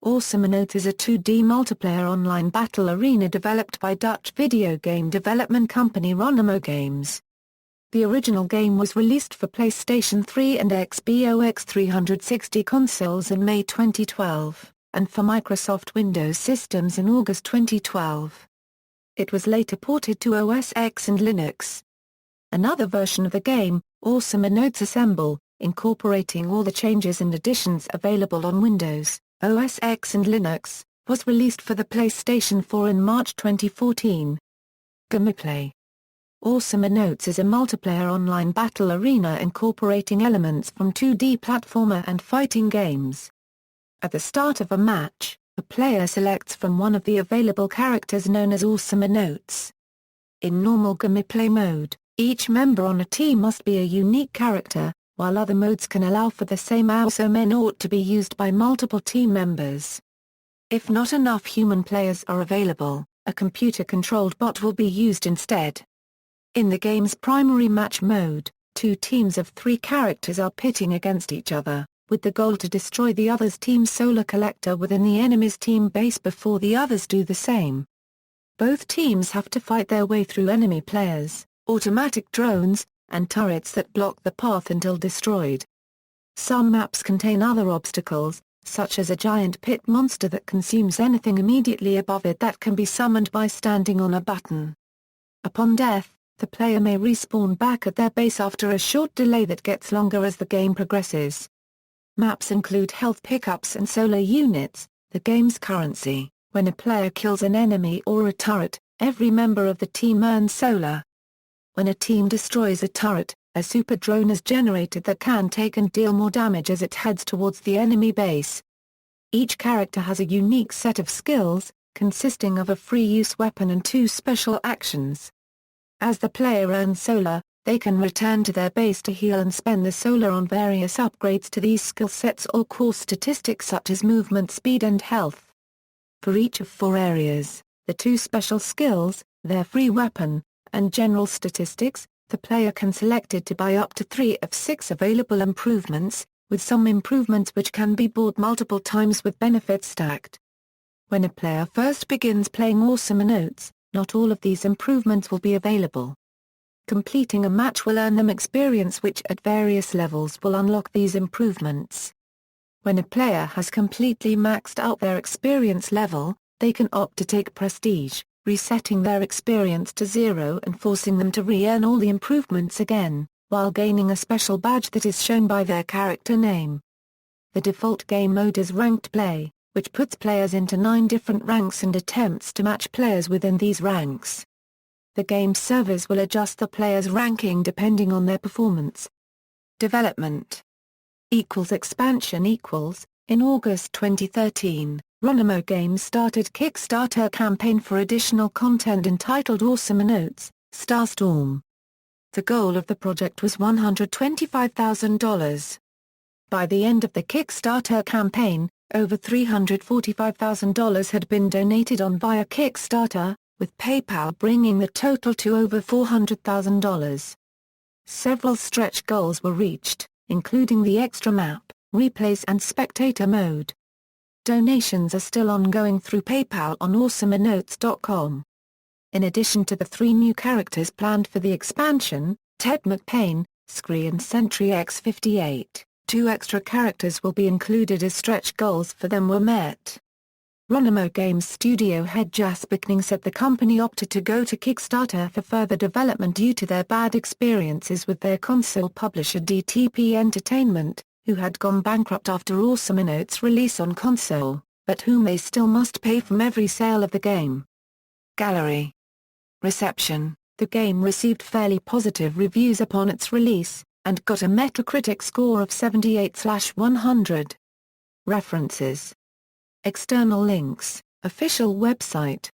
Awesomenauts is a 2D multiplayer online battle arena developed by Dutch video game development company Ronimo Games. The original game was released for PlayStation 3 and Xbox 360 consoles in May 2012, and for Microsoft Windows systems in August 2012. It was later ported to OS X and Linux. Another version of the game, Awesomenauts Assemble, incorporating all the changes and additions available on Windows, OS X and Linux, was released for the PlayStation 4 in March 2014. Gameplay. Awesomenauts is a multiplayer online battle arena incorporating elements from 2D platformer and fighting games. At the start of a match, a player selects from one of the available characters known as Awesomenauts. In normal gameplay mode, each member on a team must be a unique character, while other modes can allow for the same Awesomenaut to be used by multiple team members. If not enough human players are available, a computer-controlled bot will be used instead. In the game's primary match mode, two teams of 3 characters are pitting against each other, with the goal to destroy the other's team's solar collector within the enemy's team base before the others do the same. Both teams have to fight their way through enemy players, automatic drones, and turrets that block the path until destroyed. Some maps contain other obstacles, such as a giant pit monster that consumes anything immediately above it that can be summoned by standing on a button. Upon death, the player may respawn back at their base after a short delay that gets longer as the game progresses. Maps include health pickups and solar units, the game's currency. When a player kills an enemy or a turret, every member of the team earns solar. When a team destroys a turret, a super drone is generated that can take and deal more damage as it heads towards the enemy base. Each character has a unique set of skills, consisting of a free-use weapon and 2 special actions. As the player earns solar, they can return to their base to heal and spend the solar on various upgrades to these skill sets or core statistics such as movement speed and health. For each of 4 areas, the 2 special skills, their free weapon, and general statistics, the player can select it to buy up to 3 of 6 available improvements, with some improvements which can be bought multiple times with benefits stacked. When a player first begins playing Awesomenauts, not all of these improvements will be available. Completing a match will earn them experience which at various levels will unlock these improvements. When a player has completely maxed out their experience level, they can opt to take prestige, resetting their experience to 0 and forcing them to re-earn all the improvements again, while gaining a special badge that is shown by their character name. The default game mode is ranked play, which puts players into 9 different ranks and attempts to match players within these ranks. The game's servers will adjust the player's ranking depending on their performance. Development expansion In August 2013, Ronimo Games started Kickstarter campaign for additional content entitled Awesomenauts, Starstorm. The goal of the project was $125,000. By the end of the Kickstarter campaign, over $345,000 had been donated on via Kickstarter, with PayPal bringing the total to over $400,000. Several stretch goals were reached, including the extra map, replays and spectator mode. Donations are still ongoing through PayPal on Awesomenauts.com. In addition to the 3 new characters planned for the expansion, Ted McPain, Scree and Sentry X58, 2 extra characters will be included as stretch goals for them were met. Ronimo Games studio head Jas Bickning said the company opted to go to Kickstarter for further development due to their bad experiences with their console publisher DTP Entertainment, who had gone bankrupt after Awesomenauts' release on console, but whom they still must pay from every sale of the game. Gallery reception. The game received fairly positive reviews upon its release, and got a Metacritic score of 78/100. References. External links, official website.